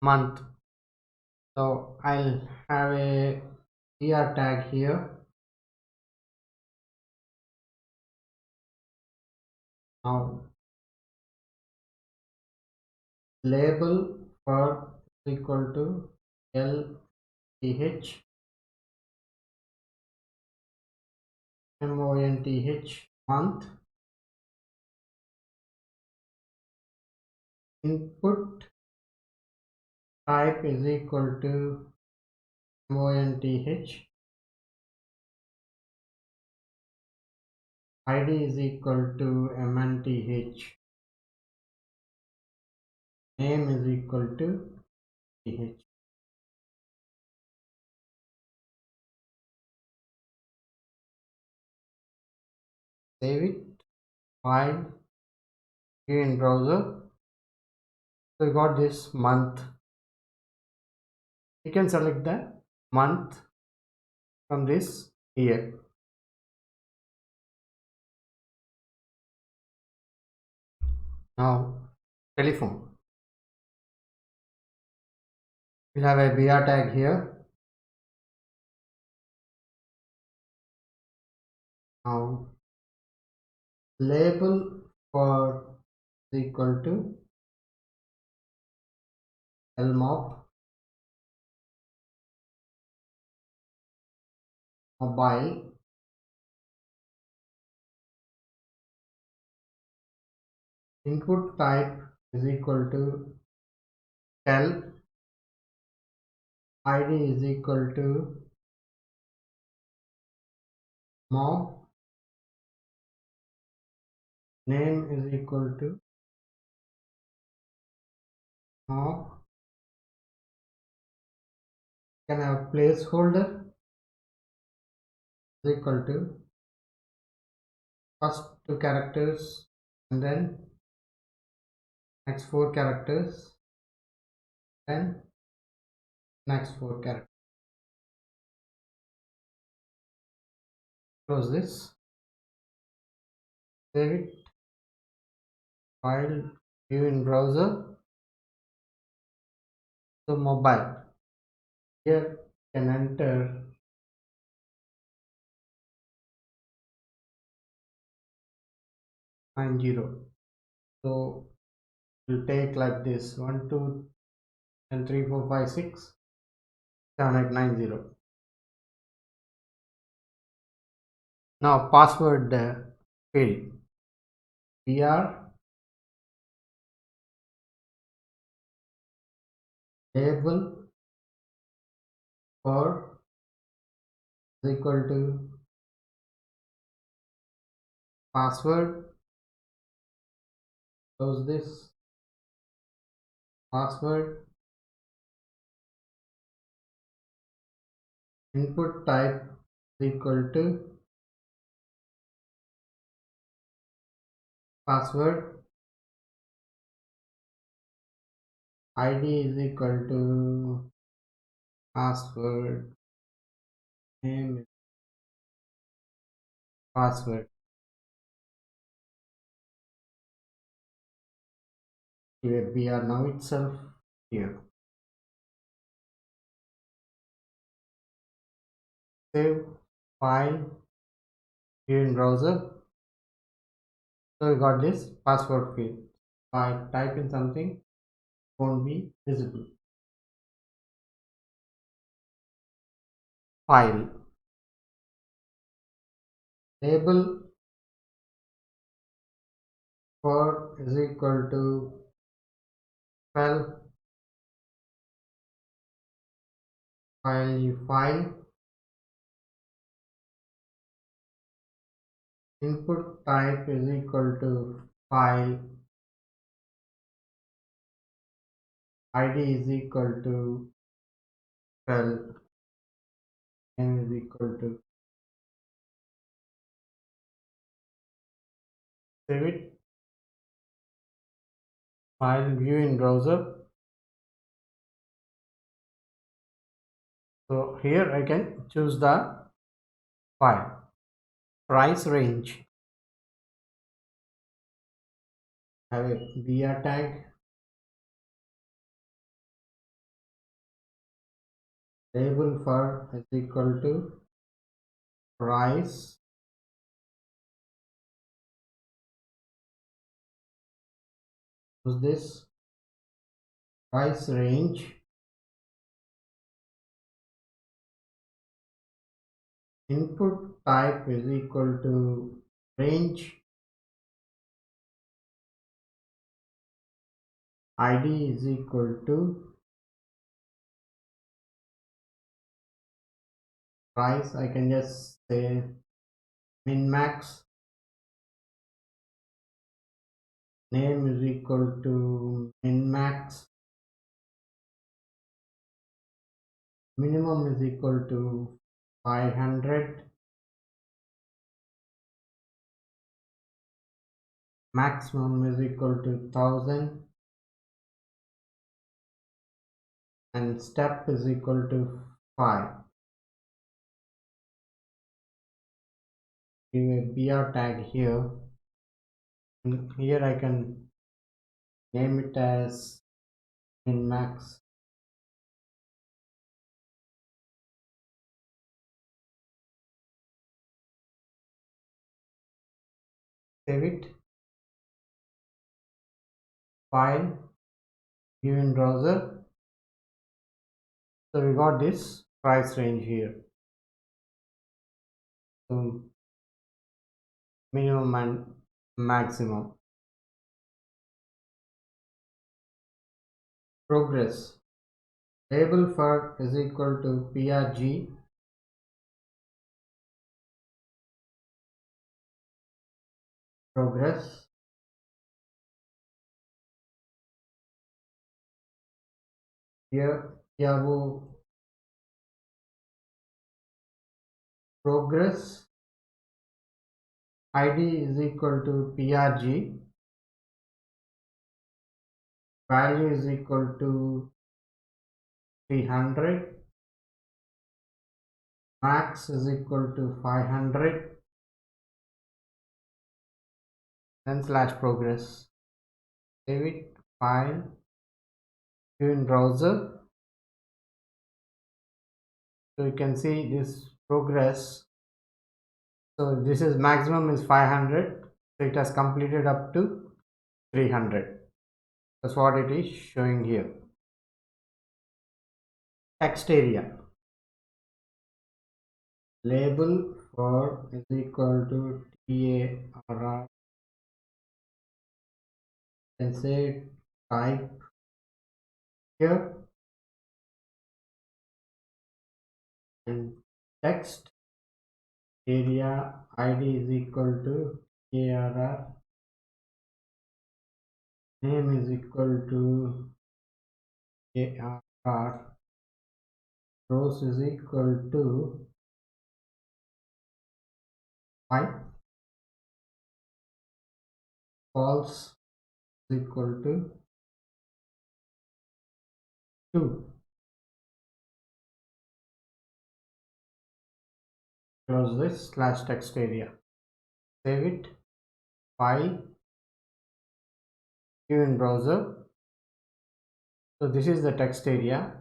month. So I'll have a BR tag here. Now label for equal to LTH MONTH month. Input type is equal to MONTH. ID is equal to MNTH. Name is equal to TH. Save it. File. View in browser. So we got this month. You can select the month from this here. Now telephone. We'll have a BR tag here. Now label for is equal to LMOP mobile. Input type is equal to tel. ID is equal to mob. Name is equal to mob. Can have placeholder is equal to first two characters and then next four characters, then next four characters. Close this, save it, file, view in browser. So mobile, here can enter 90. So we'll take like this 1 2 and 3 4 5 6 7 8 9 0. Now password field. BR label for is equal to password. Close this, password. Input type is equal to password. ID is equal to password. Name is password. Here we are now itself here. Save file, view in browser. So we got this password field. If I type in something, won't be visible. File label for is equal to file. File input type is equal to file. ID is equal to file. Name is equal to, save it, file, view in browser. So here I can choose the file. Price range, have a BR tag. label for is equal to price is this price range input type is equal to range id is equal to price. I can just say min max. Name is equal to min max. Minimum is equal to 500. Maximum is equal to 1000 and step is equal to 5. Give a br tag here, and here I can name it as min max. Save it, file, view in browser. So we got this price range here. So minimum and maximum. Progress. Label for is equal to prg. Progress. Here Yahoo progress id is equal to prg. Value is equal to 300. Max is equal to 500. Then slash progress. Save it, file, view in browser. So you can see this progress. So this is maximum is 500. So it has completed up to 300. That's what it is showing here. Text area. Label for is equal to TARR. Then say type here and text area id is equal to TARR. Name is equal to ARR. Rows is equal to 5. False is equal to 2. Close this slash text area. Save it. File. View in browser. So this is the text area.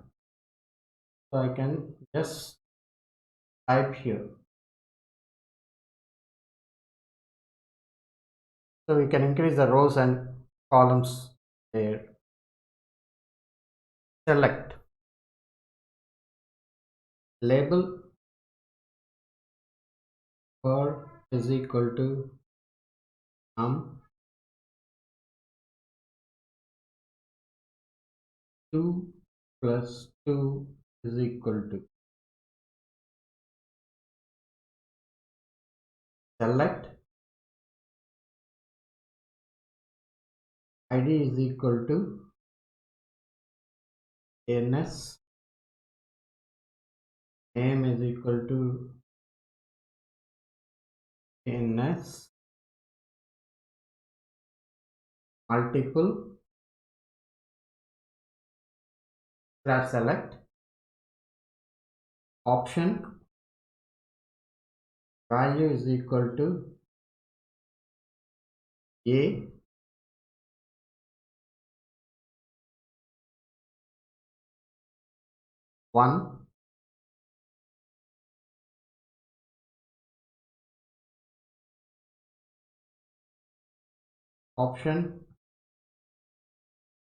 So I can just type here. So we can increase the rows and columns there. Select. Label for is equal to num 2 plus 2 is equal to. Select id is equal to ns. Name is equal to ns. Multiple slash select. Option value is equal to a 1 option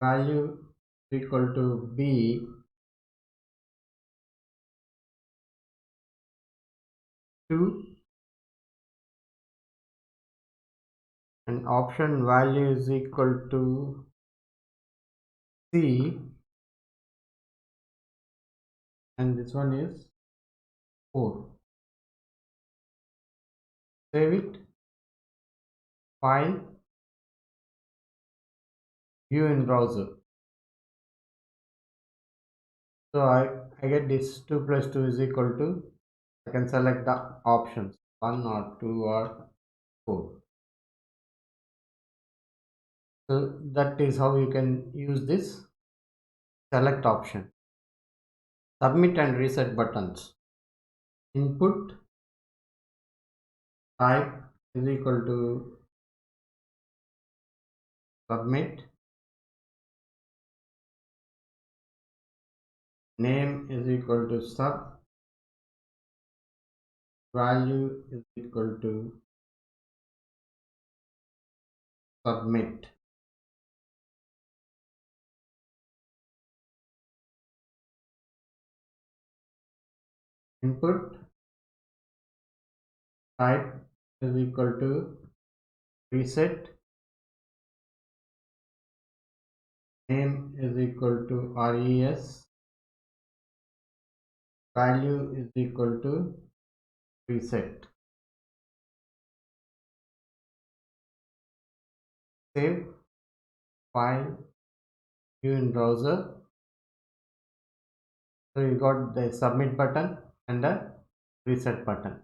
value is equal to b 2 and option value is equal to c and this one is 4. Save it, file, view in browser. So I get this 2 plus 2 is equal to, I can select the options 1 or 2 or 4. So that is how you can use this select option. Submit and reset buttons. Input type is equal to submit. Name is equal to sub. Value is equal to submit. Input type is equal to reset. Name is equal to res. Value is equal to reset. Save, file, view in browser. So you got the submit button and the reset button.